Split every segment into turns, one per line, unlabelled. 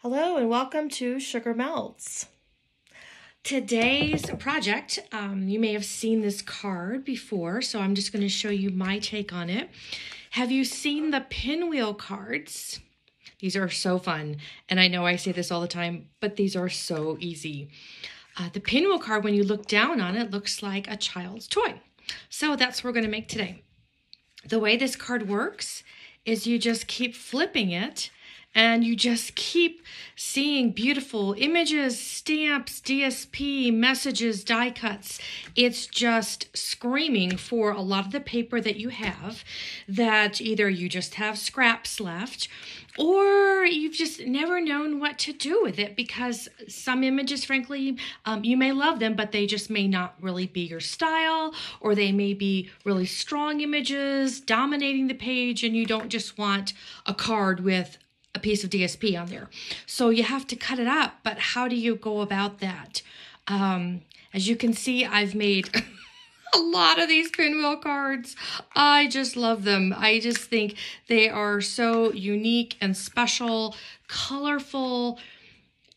Hello and welcome to Sugar Melts. Today's project, you may have seen this card before, so I'm just going to show you my take on it. Have you seen the Pinwheel cards? These are so fun, and I know I say this all the time, but these are so easy. The Pinwheel card, when you look down on it, looks like a child's toy. So that's what we're going to make today. The way this card works is you just keep flipping it, and you just keep seeing beautiful images, stamps, DSP, messages, die cuts. It's just screaming for a lot of the paper that you have that either you just have scraps left or you've just never known what to do with it because some images, frankly, you may love them, but they just may not really be your style, or they may be really strong images dominating the page and you don't just want a card with a piece of DSP on there. So you have to cut it up, but how do you go about that? As you can see, I've made a lot of these Pinwheel cards. I just love them. I just think they are so unique and special, colorful,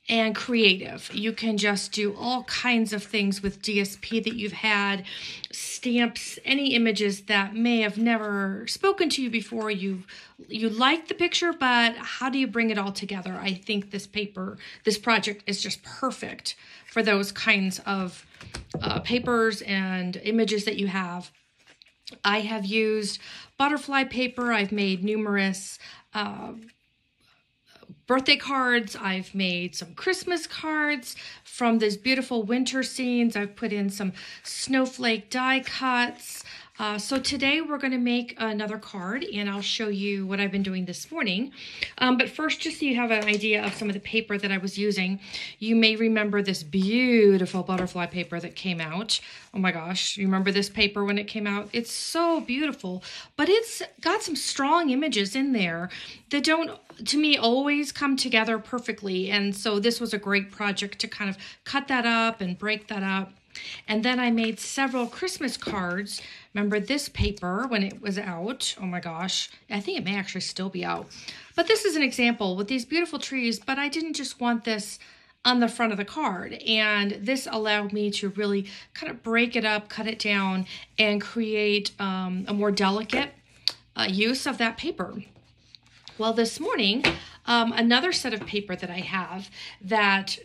and creative. You can just do all kinds of things with DSP that you've had, stamps, any images that may have never spoken to you before. You like the picture, but how do you bring it all together? I think this project is just perfect for those kinds of papers and images that you have. I have used butterfly paper. I've made numerous birthday cards. I've made some Christmas cards from these beautiful winter scenes. I've put in some snowflake die cuts. So today we're going to make another card, and I'll show you what I've been doing this morning. But first, just so you have an idea of some of the paper that I was using, you may remember this beautiful butterfly paper that came out. Oh my gosh, you remember this paper when it came out? It's so beautiful, but it's got some strong images in there that don't, to me, always come together perfectly. And so this was a great project to kind of cut that up and break that up. And then I made several Christmas cards. Remember this paper when it was out? Oh my gosh, I think it may actually still be out. But this is an example with these beautiful trees, but I didn't just want this on the front of the card. And this allowed me to really kind of break it up, cut it down, and create a more delicate use of that paper. Well, this morning, another set of paper that I have that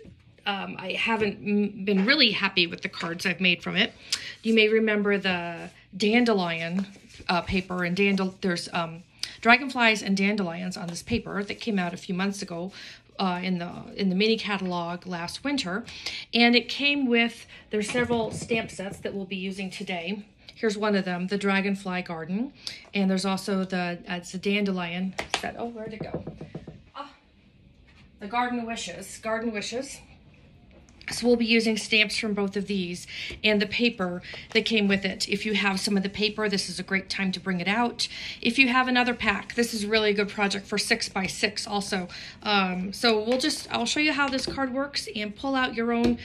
I haven't been really happy with the cards I've made from it. You may remember the dandelion paper, and there's dragonflies and dandelions on this paper that came out a few months ago in the mini catalog last winter, and it came with, there's several stamp sets that we'll be using today. Here's one of them, the Dragonfly Garden, and there's also it's a dandelion set. Oh, where'd it go? The Garden Wishes. So we'll be using stamps from both of these and the paper that came with it. If you have some of the paper, this is a great time to bring it out. If you have another pack, this is really a good project for 6x6 also. So I'll show you how this card works and pull out your own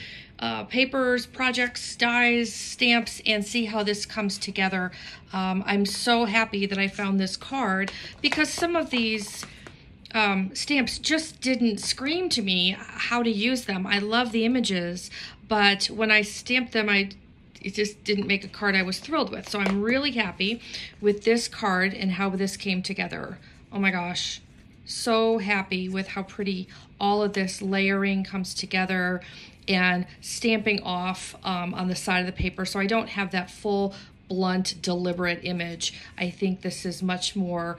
papers, projects, dies, stamps, and see how this comes together. I'm so happy that I found this card because some of these stamps just didn't scream to me how to use them. I love the images, but when I stamped them, it just didn't make a card I was thrilled with. So I'm really happy with this card and how this came together. Oh my gosh, so happy with how pretty all of this layering comes together and stamping off on the side of the paper, so I don't have that full, blunt, deliberate image. I think this is much more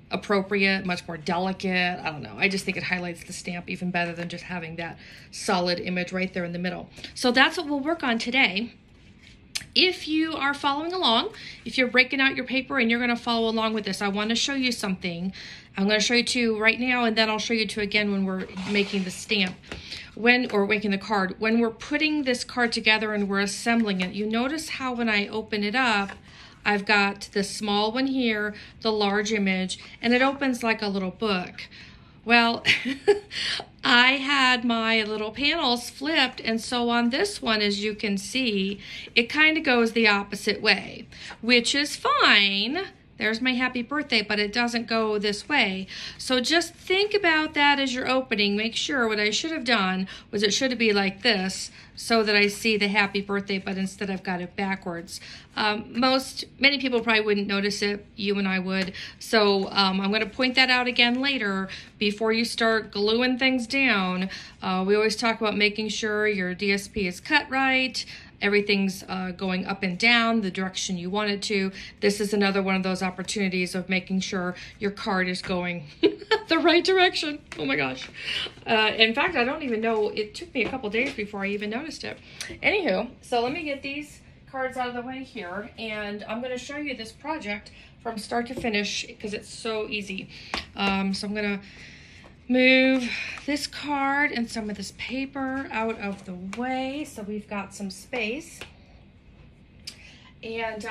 appropriate, much more delicate. I don't know. I just think it highlights the stamp even better than just having that solid image right there in the middle. So that's what we'll work on today. If you are following along, if you're breaking out your paper and you're going to follow along with this, I want to show you something. I'm going to show you two right now, and then I'll show you two again when we're making the stamp, or making the card. When we're putting this card together and we're assembling it, you notice how when I open it up, I've got the small one here, the large image, and it opens like a little book. Well, I had my little panels flipped, and so on this one, as you can see, it kind of goes the opposite way, which is fine There's my happy birthday, but it doesn't go this way. So just think about that as you're opening. Make sure what I should have done was it should be like this so that I see the happy birthday, but instead I've got it backwards. Many people probably wouldn't notice it. You and I would. So I'm going to point that out again later before you start gluing things down. We always talk about making sure your DSP is cut right. Everything's going up and down the direction you want it to. This is another one of those opportunities of making sure your card is going the right direction. Oh my gosh. In fact, I don't even know. It took me a couple days before I even noticed it. Anywho, so let me get these cards out of the way here, and I'm going to show you this project from start to finish because it's so easy. So I'm going to move this card and some of this paper out of the way so we've got some space. And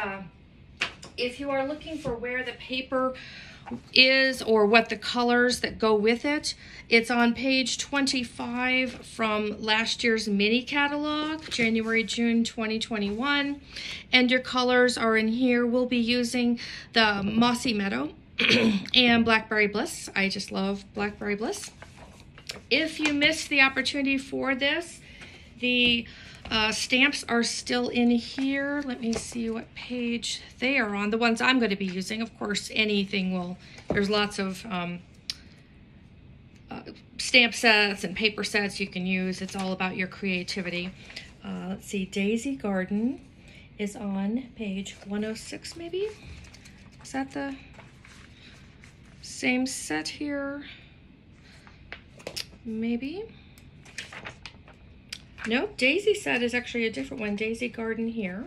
if you are looking for where the paper is or what the colors that go with it, it's on page 25 from last year's mini catalog, January-June 2021. And your colors are in here. We'll be using the Mossy Meadow and Blackberry Bliss. I just love Blackberry Bliss. If you missed the opportunity for this, the stamps are still in here. Let me see what page they are on. The ones I'm going to be using, of course, anything will. There's lots of stamp sets and paper sets you can use. It's all about your creativity. Let's see, Daisy Garden is on page 106 maybe. Is that the same set here? Maybe. Nope, Daisy set is actually a different one. Daisy Garden here.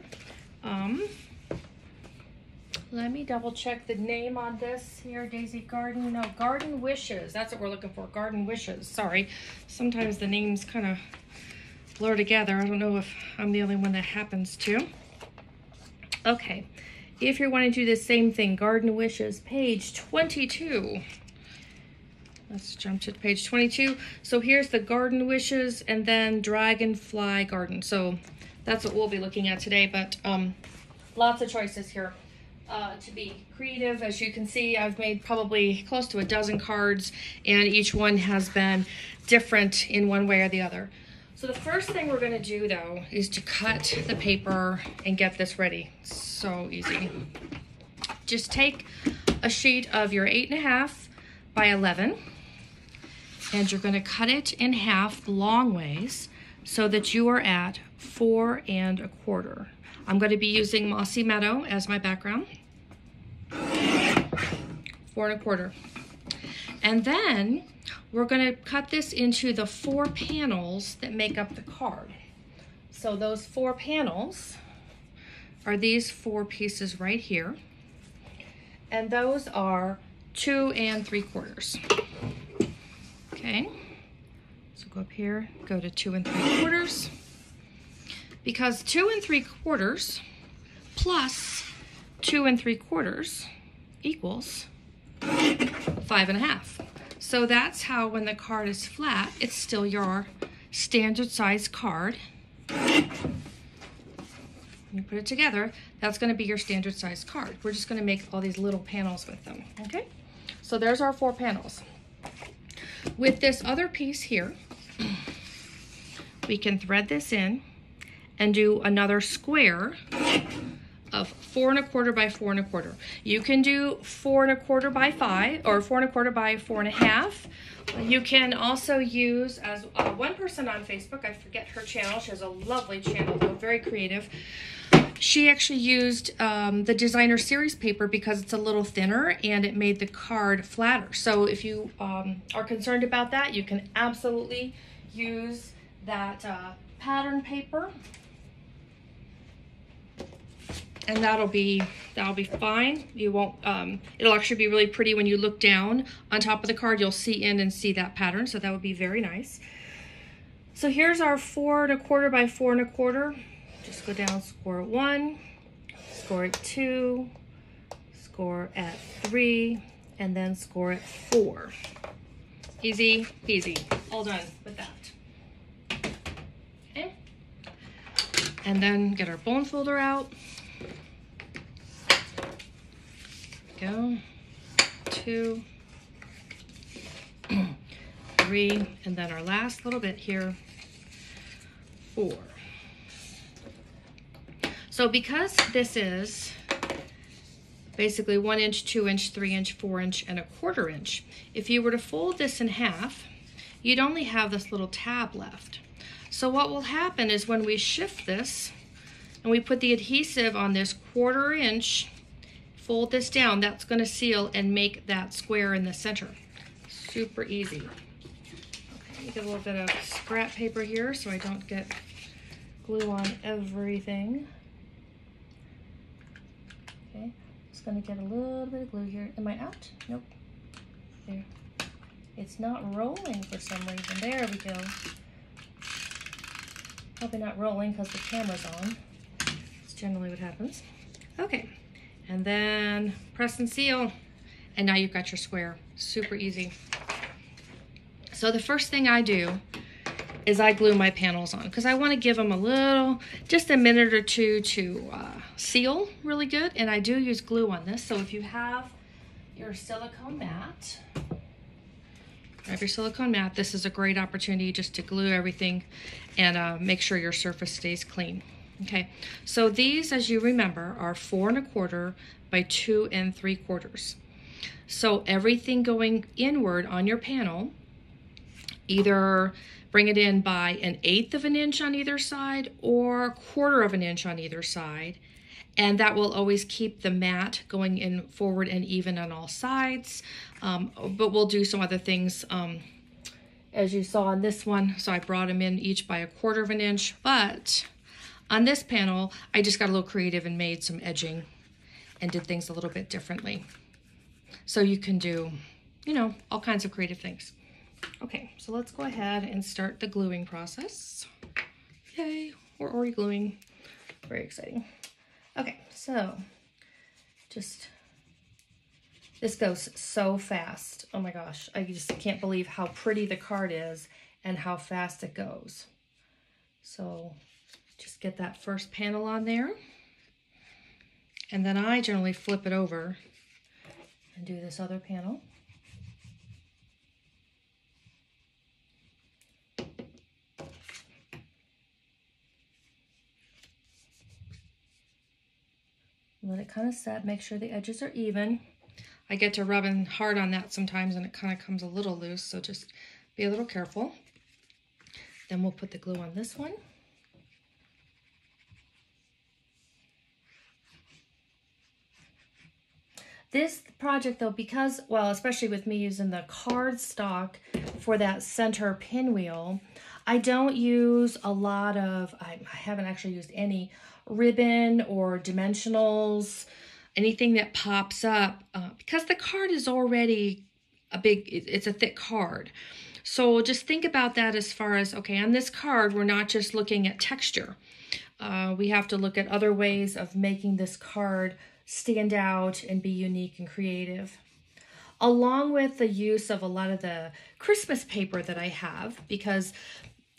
Let me double check the name on this here. Daisy Garden. No, Garden Wishes. That's what we're looking for. Garden Wishes. Sorry. Sometimes the names kind of blur together. I don't know if I'm the only one that happens to. Okay. If you're wanting to do the same thing, Garden Wishes, page 22. Let's jump to page 22. So here's the Garden Wishes and then Dragonfly Garden. So that's what we'll be looking at today, but lots of choices here to be creative. As you can see, I've made probably close to a dozen cards, and each one has been different in one way or the other. So the first thing we're going to do, though, is to cut the paper and get this ready. So easy. Just take a sheet of your 8.5 by 11, and you're going to cut it in half long ways so that you are at 4 1/4. I'm going to be using Mossy Meadow as my background. 4 1/4. And then we're going to cut this into the 4 panels that make up the card. So those 4 panels are these 4 pieces right here. And those are 2 3/4. Okay, so go up here, go to 2 3/4, because 2 3/4 plus 2 3/4 equals 5 1/2. So that's how when the card is flat, it's still your standard size card. You put it together, that's going to be your standard size card. We're just going to make all these little panels with them, okay? So there's our 4 panels. With this other piece here, we can thread this in and do another square of 4 1/4 by 4 1/4. You can do 4 1/4 by 5 or 4 1/4 by 4 1/2. You can also use, as one person on Facebook, I forget her channel, she has a lovely channel though, very creative. She actually used the designer series paper because it's a little thinner and it made the card flatter. So if you are concerned about that, you can absolutely use that pattern paper, and that'll be fine. You won't. It'll actually be really pretty when you look down on top of the card. You'll see in and see that pattern, so that would be very nice. So here's our 4 1/4 by 4 1/4. Just go down, score at 1, score at 2, score at 3, and then score at 4. Easy peasy. All done with that. Okay. And then get our bone folder out. go. 2, 3, and then our last little bit here, 4. So because this is basically 1 inch, 2 inch, 3 inch, 4 inch, and 1/4 inch, if you were to fold this in half, you'd only have this little tab left. So what will happen is when we shift this and we put the adhesive on this 1/4 inch, fold this down, that's going to seal and make that square in the center. Super easy. Okay, let me get a little bit of scrap paper here so I don't get glue on everything. Okay, just going to get a little bit of glue here. Am I out? Nope. There. It's not rolling for some reason. There we go. Probably not rolling because the camera's on. That's generally what happens. Okay, and then press and seal. And now you've got your square. Super easy. So the first thing I do is I glue my panels on because I want to give them a little, just a minute or two to seal really good. And I do use glue on this. So if you have your silicone mat, grab your silicone mat. This is a great opportunity just to glue everything and make sure your surface stays clean. Okay, so these, as you remember, are 4 1/4 by 2 3/4. So everything going inward on your panel, either bring it in by 1/8 of an inch on either side or 1/4 of an inch on either side. And that will always keep the mat going in forward and even on all sides. But we'll do some other things as you saw on this one. So I brought them in each by 1/4 of an inch. But on this panel, I just got a little creative and made some edging and did things a little bit differently. So you can do, you know, all kinds of creative things. Okay, so let's go ahead and start the gluing process. Yay, we're already gluing. Very exciting. Okay, so this goes so fast. Oh my gosh, I just can't believe how pretty the card is and how fast it goes. So just get that first panel on there. And then I generally flip it over and do this other panel. Let it kind of set, make sure the edges are even. I get to rubbing hard on that sometimes and it kind of comes a little loose, so just be a little careful. Then we'll put the glue on this one. This project though, because, well, especially with me using the cardstock for that center pinwheel, I don't use a lot of, I haven't actually used any ribbon or dimensionals, anything that pops up, because the card is already it's a thick card. So just think about that as far as, okay, on this card, we're not just looking at texture. We have to look at other ways of making this card stand out and be unique and creative. Along with the use of a lot of the Christmas paper that I have, because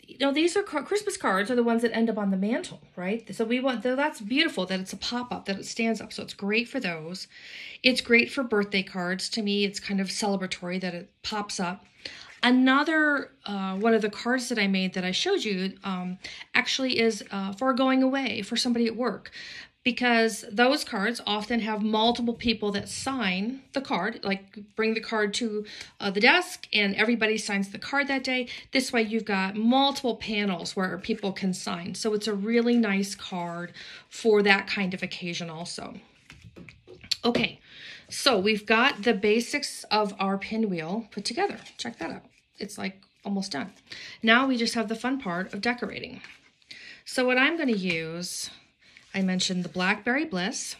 you know, these are Christmas cards are the ones that end up on the mantle, right? So we want, that's beautiful that it's a pop-up, that it stands up. So it's great for those. It's great for birthday cards. To me, it's kind of celebratory that it pops up. Another one of the cards that I made that I showed you actually is for going away for somebody at work, because those cards often have multiple people that sign the card, like bring the card to the desk and everybody signs the card that day. This way you've got multiple panels where people can sign. So it's a really nice card for that kind of occasion also. Okay, so we've got the basics of our pinwheel put together. Check that out. It's like almost done. Now we just have the fun part of decorating. So what I'm going to use, I mentioned the Blackberry Bliss.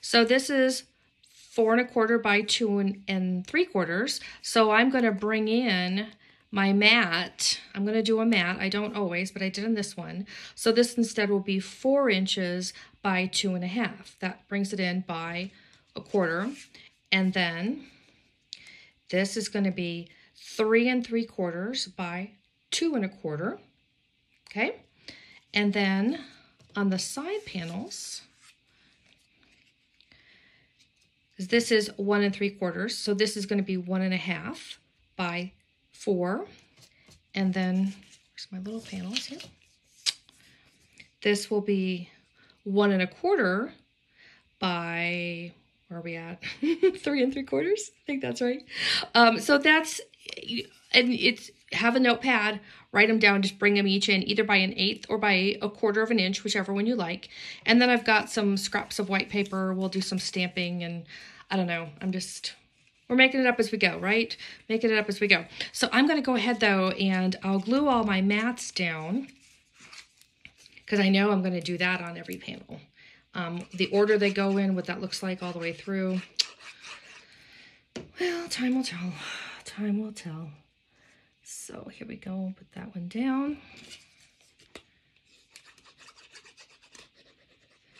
So this is 4 1/4 by 2 3/4. So I'm going to bring in my mat. I'm going to do a mat. I don't always, but I did in this one. So this instead will be 4 inches by 2 1/2. That brings it in by 1/4. And then this is going to be 3 3/4 by 2 1/4. Okay. And then on the side panels, This is 1 3/4. So this is going to be 1.5 by 4. And then, where's my little panels here? This will be 1 1/4 by, where are we at? 3 3/4. I think that's right. So that's, and it's, have a notepad, write them down, just bring them each in either by 1/8 or by 1/4 of an inch, whichever one you like. And then I've got some scraps of white paper. We'll do some stamping, and I don't know. We're making it up as we go, right? Making it up as we go. So I'm going to go ahead though, and I'll glue all my mats down, because I know I'm going to do that on every panel. The order they go in, what that looks like all the way through. Well, time will tell. Time will tell. So here we go. Put that one down.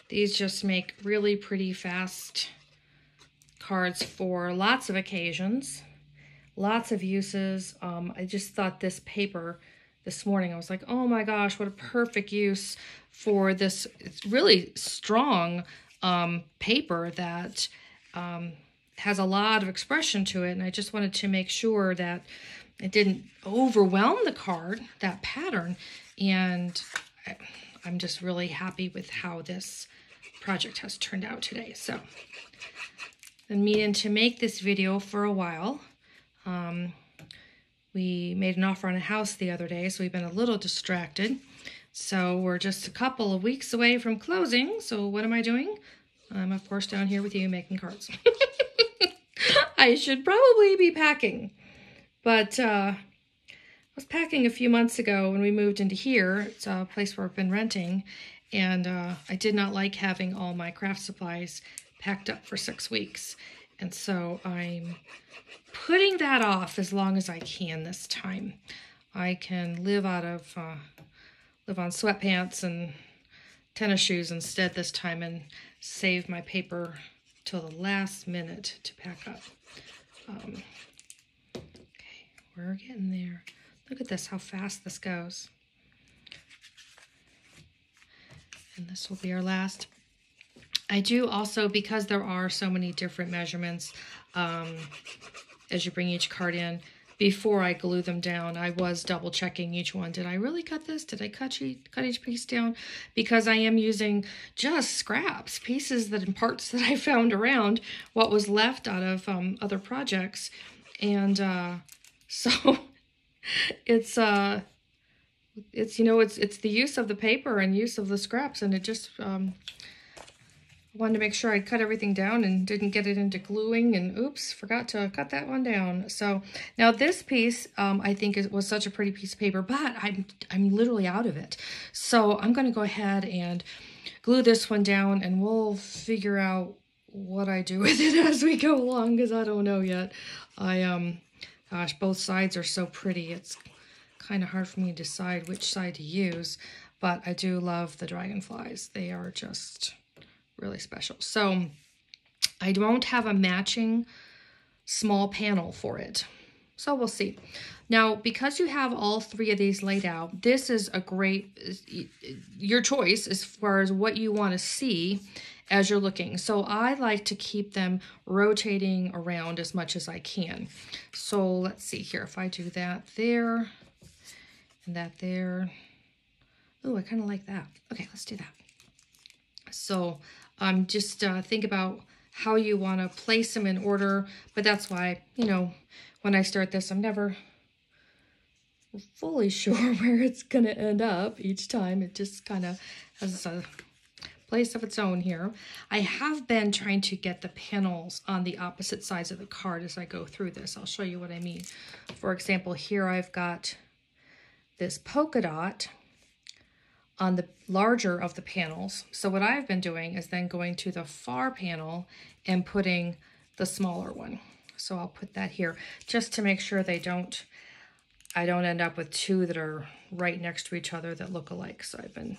These just make really pretty fast cards for lots of occasions, lots of uses. I just thought this paper this morning, I was like, oh my gosh, what a perfect use for this. It's really strong paper that has a lot of expression to it, and I just wanted to make sure that it didn't overwhelm the card, that pattern, and I'm just really happy with how this project has turned out today. So, been meaning to make this video for a while. We made an offer on a house the other day, so we've been a little distracted. So we're just a couple of weeks away from closing. So what am I doing? I'm, of course, down here with you making cards. I should probably be packing. But I was packing a few months ago when we moved into here. It's a place where I've been renting. And I did not like having all my craft supplies packed up for 6 weeks. And so I'm putting that off as long as I can this time. I can live on sweatpants and tennis shoes instead this time, and save my paper till the last minute to pack up. Okay, we're getting there. Look at this, how fast this goes. And this will be our last. I do also, because there are so many different measurements, as you bring each card in, before I glue them down, I was double checking each one. Did I really cut this? Did I cut each piece down? Because I am using just scraps, pieces and parts that I found around, what was left out of other projects. And so it's the use of the paper and use of the scraps, and it just wanted to make sure I cut everything down and didn't get it into gluing, and oops, forgot to cut that one down. So now this piece, I think was such a pretty piece of paper, but I'm literally out of it. So I'm going to go ahead and glue this one down, and we'll figure out what I do with it as we go along, because I don't know yet. Gosh, both sides are so pretty. It's kind of hard for me to decide which side to use, but I do love the dragonflies. They are just really special. So I won't have a matching small panel for it. So we'll see. Now, because you have all 3 of these laid out, this is a great, your choice as far as what you want to see as you're looking. So I like to keep them rotating around as much as I can. So let's see here. If I do that there and that there. Oh, I kind of like that. Okay, let's do that. So just think about how you want to place them in order. But that's why, when I start this, I'm never fully sure where it's going to end up each time. It just kind of has a place of its own here. I have been trying to get the panels on the opposite sides of the card as I go through this. I'll show you what I mean. For example, here I've got this polka dot on the larger of the panels. So what I've been doing is then going to the far panel and putting the smaller one. So I'll put that here just to make sure I don't end up with 2 that are right next to each other that look alike. So I've been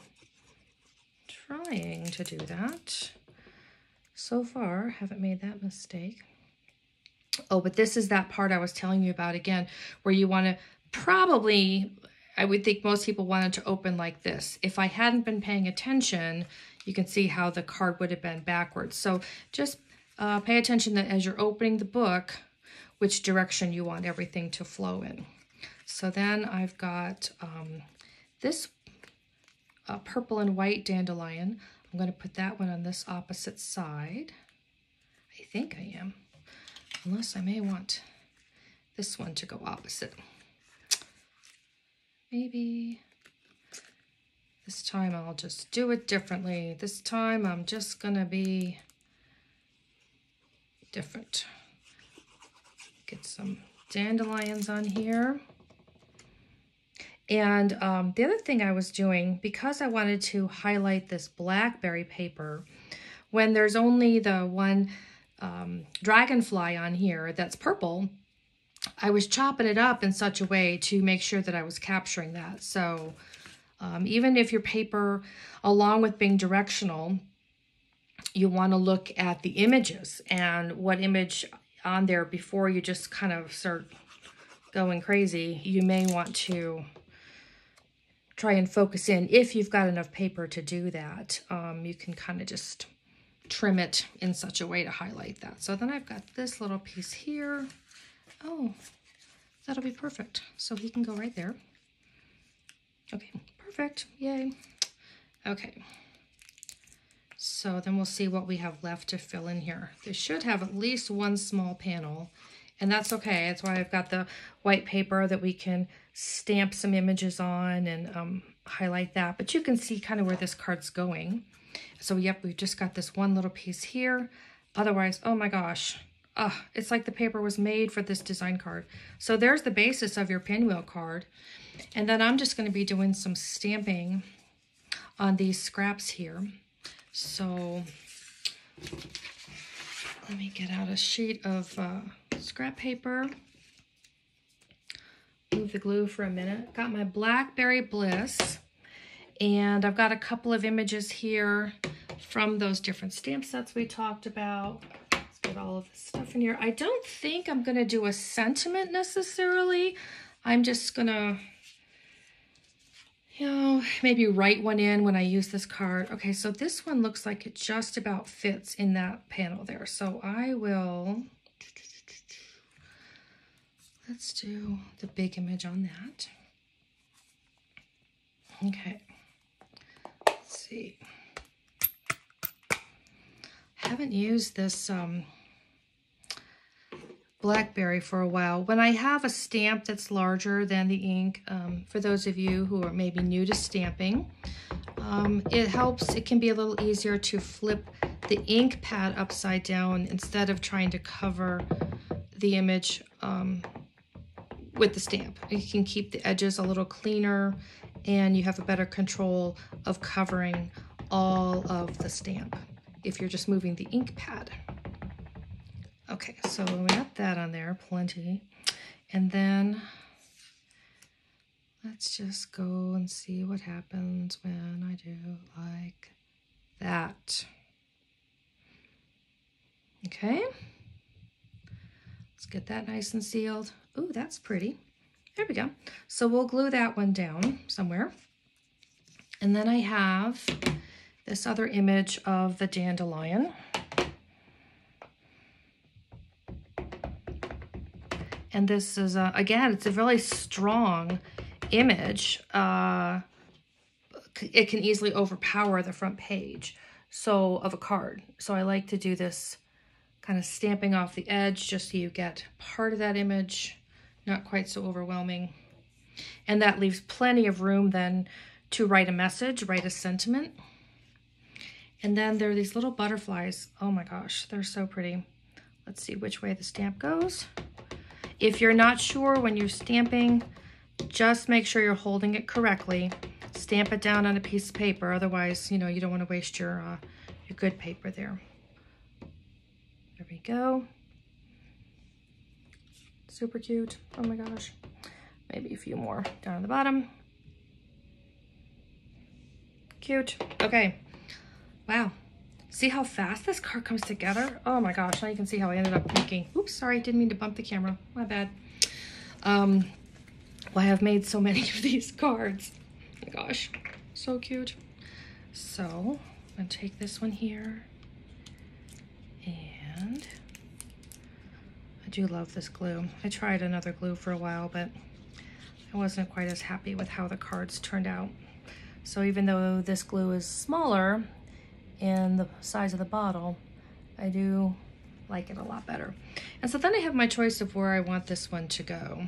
trying to do that. So far, haven't made that mistake. Oh, but this is that part I was telling you about again, where you want to probably, I would think most people wanted to open like this. If I hadn't been paying attention, you can see how the card would have been backwards. So just pay attention that as you're opening the book, which direction you want everything to flow in. So then I've got this purple and white dandelion. I'm going to put that one on this opposite side. I think I am, unless I may want this one to go opposite. Maybe this time I'll just do it differently. This time I'm just going to be different. Get some dandelions on here. And the other thing I was doing, because I wanted to highlight this blackberry paper, when there's only the one dragonfly on here that's purple, I was chopping it up in such a way to make sure that I was capturing that. So even if your paper, along with being directional, you want to look at the images and what image on there before you just kind of start going crazy. You may want to try and focus in. If you've got enough paper to do that, you can kind of just trim it in such a way to highlight that. So then I've got this little piece here. Oh, that'll be perfect. So he can go right there. Okay, perfect. Yay. Okay. So then we'll see what we have left to fill in here. They should have at least one small panel, and that's okay. That's why I've got the white paper that we can stamp some images on and highlight that. But you can see kind of where this card's going. So yep, we've just got this one little piece here. Otherwise, oh my gosh, it's like the paper was made for this design card. So there's the basis of your Pinwheel card. And then I'm just going to be doing some stamping on these scraps here. So let me get out a sheet of scrap paper. Move the glue for a minute. Got my Blackberry Bliss, and I've got a couple of images here from those different stamp sets we talked about. Let's get all of this stuff in here. I don't think I'm going to do a sentiment necessarily. I'm just going to, you know, maybe write one in when I use this card. Okay, so this one looks like it just about fits in that panel there. So I will, let's do the big image on that. Okay, let's see. Haven't used this Blackberry for a while. When I have a stamp that's larger than the ink, for those of you who are maybe new to stamping, it helps. It can be a little easier to flip the ink pad upside down instead of trying to cover the image with the stamp. You can keep the edges a little cleaner, and you have a better control of covering all of the stamp if you're just moving the ink pad. Okay, so we got that on there, plenty. And then let's just go and see what happens when I do like that. Okay, let's get that nice and sealed. Ooh, that's pretty. There we go. So we'll glue that one down somewhere. And then I have this other image of the dandelion. And this is, again, it's a really strong image. It can easily overpower the front page of a card. So I like to do this kind of stamping off the edge just so you get part of that image, not quite so overwhelming. And that leaves plenty of room then to write a message, write a sentiment. And then there are these little butterflies. Oh my gosh, they're so pretty. Let's see which way the stamp goes. If you're not sure when you're stamping, just make sure you're holding it correctly. Stamp it down on a piece of paper. Otherwise, you know, you don't want to waste your good paper there. There we go. Super cute. Oh my gosh. Maybe a few more down at the bottom. Cute. Okay. Wow. See how fast this card comes together? Oh my gosh, now you can see how I ended up making, oops, sorry, didn't mean to bump the camera, my bad. Well, I have made so many of these cards. Oh my gosh, so cute. So, I'm gonna take this one here, and I do love this glue. I tried another glue for a while, but I wasn't quite as happy with how the cards turned out. So even though this glue is smaller in the size of the bottle, I do like it a lot better. And so then I have my choice of where I want this one to go.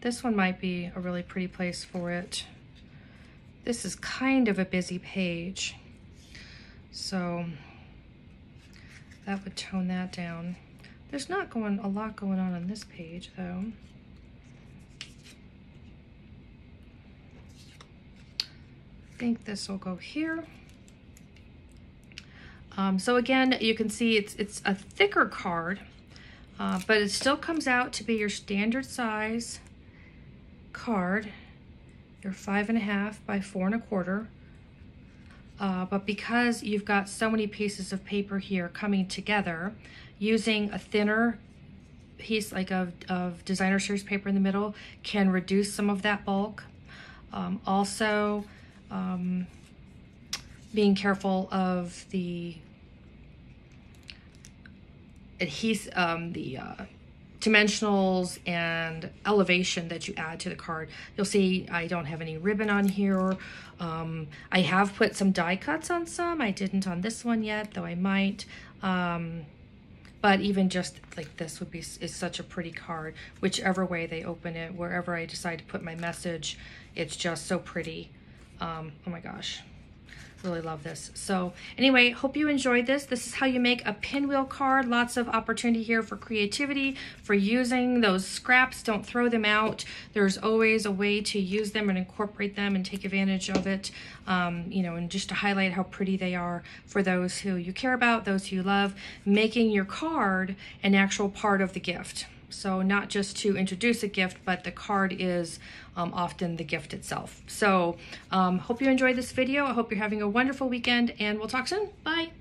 This one might be a really pretty place for it. This is kind of a busy page, so that would tone that down. There's not a lot going on this page though. I think this will go here. So again, you can see it's a thicker card, but it still comes out to be your standard size card. Your 5.5 by 4.25. But because you've got so many pieces of paper here coming together, using a thinner piece like of designer series paper in the middle can reduce some of that bulk. Also, being careful of the dimensionals and elevation that you add to the card. You'll see I don't have any ribbon on here. I have put some die cuts on some. I didn't on this one yet, though I might. But even just like this is such a pretty card. Whichever way they open it, wherever I decide to put my message, it's just so pretty. Oh my gosh. Really love this. So anyway, hope you enjoyed this. This is how you make a pinwheel card. Lots of opportunity here for creativity, for using those scraps. Don't throw them out. There's always a way to use them and incorporate them and take advantage of it. You know, and just to highlight how pretty they are for those who you care about, those who you love, making your card an actual part of the gift. So not just to introduce a gift, but the card is often the gift itself. So hope you enjoyed this video. I hope you're having a wonderful weekend, and we'll talk soon. Bye.